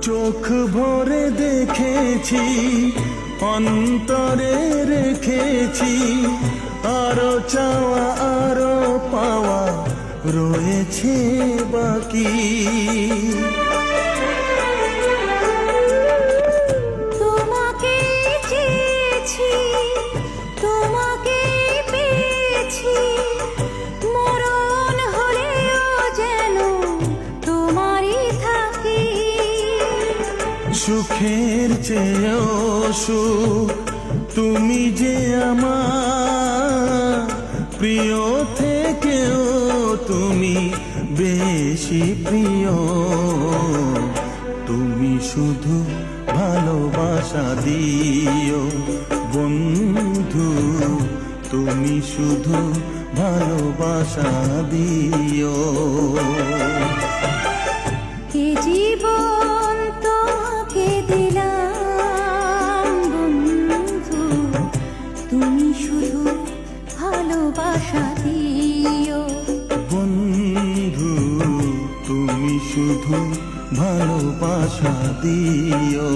চোখ ভরে দেখেছি, অন্তরে রেখেছি, আরো চাওয়া আরো পাওয়া রয়েছে বাকি। তোমাকে চেয়েছি, তোমাকে পেয়েছি, মরণ হলেও যেন তোমারই থাকি। সুখের চেয়েও সুখ তুমি যে আমার, প্রিয় থেকেও তুমি বেশি প্রিয়। তুমি শুধু ভালোবাসা দিও বন্ধু, তুমি শুধু ভালোবাসা দিও। এ জীবন তোমাকে দিলাম বন্ধু, তুমি শুধু ভালোবাসা দিও। বন্ধু তুমি শুধু ভালোবাসা দিও।